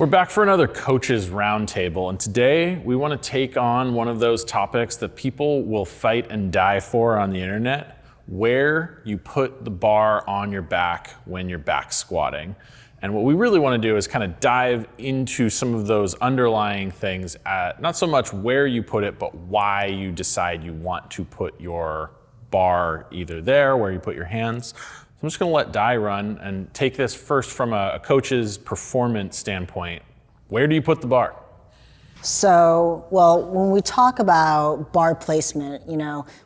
We're back for another coaches roundtable, and today we want to take on one of those topics that people will fight and die for on the internet: where you put the bar on your back when you're back squatting. And what we really want to do is kind of dive into some of those underlying things at not so much where you put it, but why you decide you want to put your bar either there, where you put your hands. I'm just going to let Di run and take this first from a coach's performance standpoint. Where do you put the bar? So, well, when we talk about bar placement,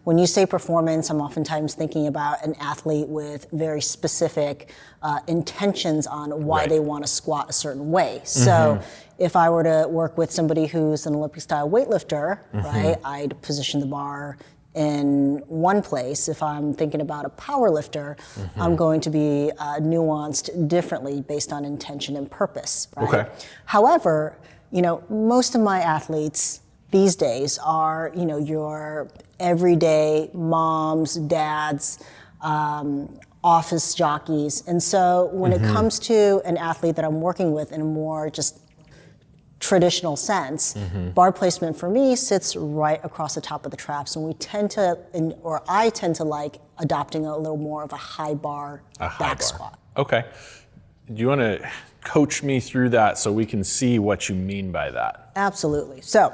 when you say performance, I'm oftentimes thinking about an athlete with very specific intentions on why they want to squat a certain way. So if I were to work with somebody who's an Olympic style weightlifter, right, I'd position the bar in one place. If I'm thinking about a power lifter, I'm going to be nuanced differently based on intention and purpose, right? Okay. However, most of my athletes these days are, your everyday moms, dads, office jockeys. And so when it comes to an athlete that I'm working with in a more just traditional sense, bar placement for me sits right across the top of the traps, and I tend to like adopting a little more of a high bar back squat. Okay. Do you want to coach me through that so we can see what you mean by that? Absolutely. So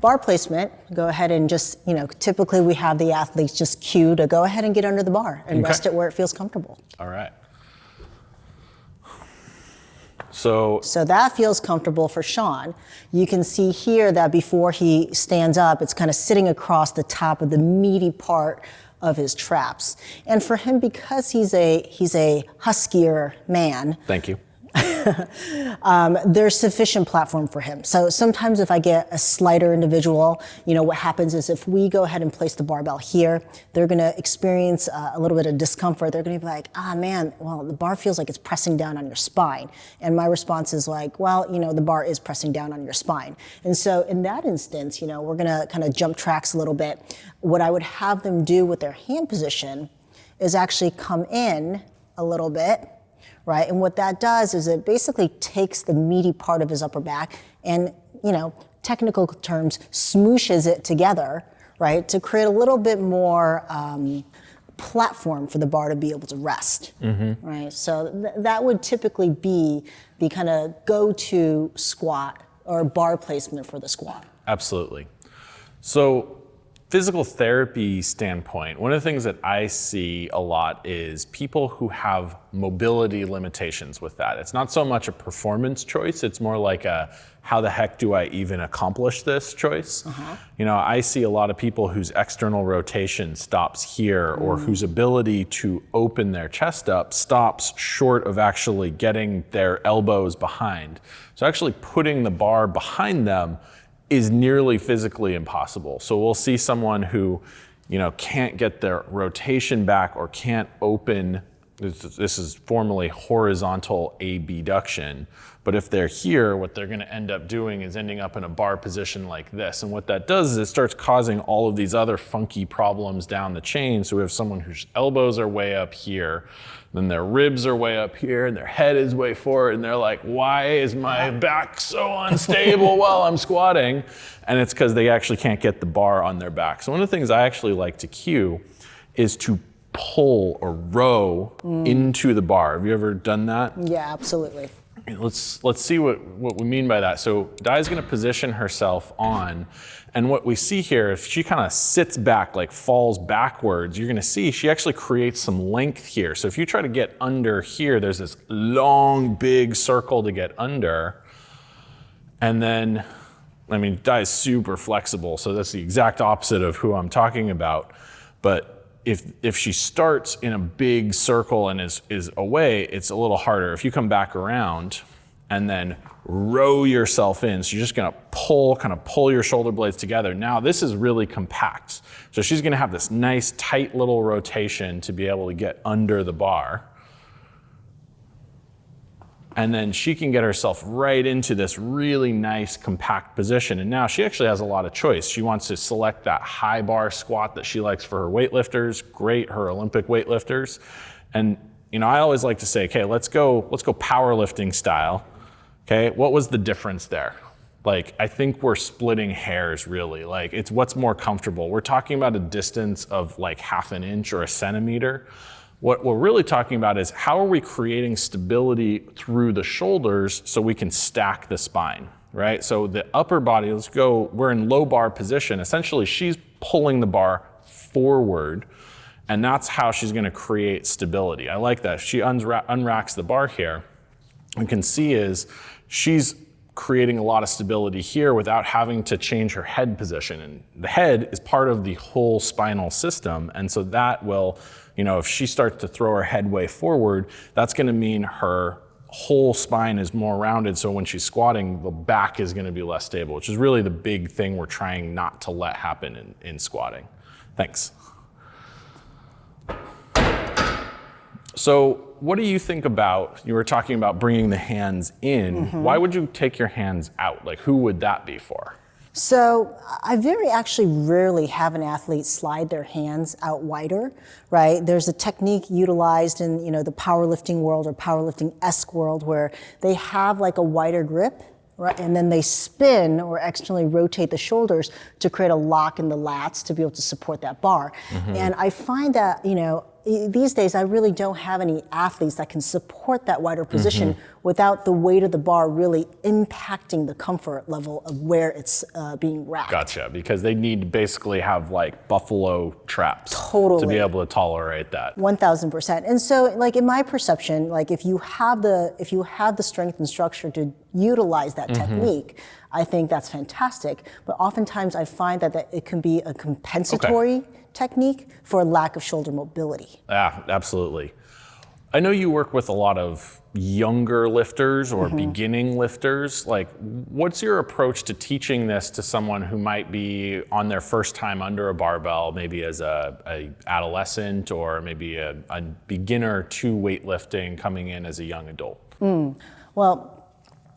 bar placement, go ahead and just, typically we have the athletes just cue to go ahead and get under the bar and rest it where it feels comfortable. All right. So that feels comfortable for Sean. You can see here that before he stands up, it's kind of sitting across the top of the meaty part of his traps. And for him, because he's a huskier man. Thank you. There's sufficient platform for him. So sometimes if I get a slighter individual, what happens is if we go ahead and place the barbell here, they're going to experience a little bit of discomfort. They're going to be like, the bar feels like it's pressing down on your spine. And my response is like, the bar is pressing down on your spine. And so in that instance, we're going to kind of jump tracks a little bit. What I would have them do with their hand position is actually come in a little bit. Right, and what that does is it basically takes the meaty part of his upper back and, technical terms, smooshes it together, right, to create a little bit more platform for the bar to be able to rest, right? So that would typically be the kind of go-to squat or bar placement for the squat. Absolutely. So physical therapy standpoint, one of the things that I see a lot is people who have mobility limitations with that. It's not so much a performance choice, it's more like a how the heck do I even accomplish this choice? I see a lot of people whose external rotation stops here or whose ability to open their chest up stops short of actually getting their elbows behind. So actually putting the bar behind them is nearly physically impossible. So we'll see someone who, can't get their rotation back or can't open. This is formally horizontal abduction. But if they're here, what they're going to end up doing is ending up in a bar position like this. And what that does is it starts causing all of these other funky problems down the chain. So we have someone whose elbows are way up here, then their ribs are way up here, and their head is way forward, and they're like, why is my back so unstable while I'm squatting? And it's because they actually can't get the bar on their back. So one of the things I actually like to cue is to pull or row into the bar. Have you ever done that? Yeah, absolutely. Let's see what we mean by that. So Di's going to position herself on, and what we see here, if she kind of sits back, like falls backwards, you're going to see she actually creates some length here. So if you try to get under here, there's this long, big circle to get under. And then, Di is super flexible, so that's the exact opposite of who I'm talking about. But if she starts in a big circle and is away, it's a little harder. If you come back around and then row yourself in, so you're just gonna pull your shoulder blades together. Now this is really compact. So she's gonna have this nice tight little rotation to be able to get under the bar. And then she can get herself right into this really nice compact position. And now she actually has a lot of choice. She wants to select that high bar squat that she likes for her weightlifters, great, her Olympic weightlifters. And I always like to say, okay, let's go powerlifting style. Okay, what was the difference there? Like, I think we're splitting hairs really. Like, it's what's more comfortable. We're talking about a distance of like half an inch or a centimeter. What we're really talking about is how are we creating stability through the shoulders so we can stack the spine, right? So the upper body, we're in low bar position. Essentially, she's pulling the bar forward, and that's how she's gonna create stability. I like that. She unracks the bar here. You can see is she's creating a lot of stability here without having to change her head position. And the head is part of the whole spinal system. And so that will, if she starts to throw her head way forward, that's gonna mean her whole spine is more rounded. So when she's squatting, the back is gonna be less stable, which is really the big thing we're trying not to let happen in squatting. Thanks. So what do you think about, you were talking about bringing the hands in. Why would you take your hands out? Like, who would that be for? So I very actually rarely have an athlete slide their hands out wider, right? There's a technique utilized in, the powerlifting world or powerlifting-esque world where they have like a wider grip, right? And then they spin or externally rotate the shoulders to create a lock in the lats to be able to support that bar. And I find that, these days, I really don't have any athletes that can support that wider position without the weight of the bar really impacting the comfort level of where it's being racked. Gotcha, because they need to basically have like buffalo traps Totally. to be able to tolerate that. 1000%. And so, like in my perception, like if you have the strength and structure to utilize that technique, I think that's fantastic. But oftentimes, I find that it can be a compensatory technique for lack of shoulder mobility. Yeah, absolutely. I know you work with a lot of younger lifters or beginning lifters. Like, what's your approach to teaching this to someone who might be on their first time under a barbell, maybe as a adolescent or maybe a beginner to weightlifting coming in as a young adult? Well,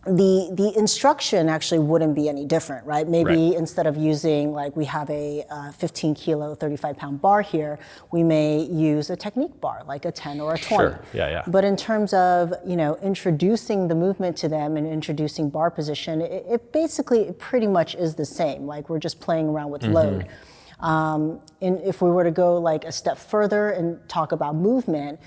the instruction actually wouldn't be any different, right? Maybe instead of using, like we have a 15 kilo, 35 pound bar here, we may use a technique bar, like a 10 or a 20. Sure, yeah. But in terms of, introducing the movement to them and introducing bar position, it pretty much is the same. Like we're just playing around with load. And if we were to go like a step further and talk about movement,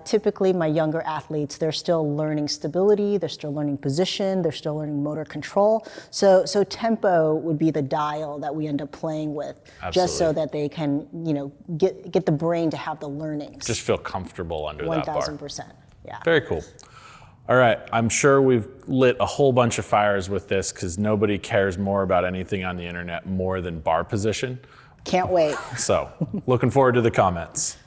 typically my younger athletes, they're still learning stability, they're still learning position, they're still learning motor control. So tempo would be the dial that we end up playing with, just so that they can, get the brain to have the learnings. Just feel comfortable under that bar. 1000%, yeah. Very cool. All right, I'm sure we've lit a whole bunch of fires with this because nobody cares more about anything on the internet more than bar position. Can't wait. So, looking forward to the comments.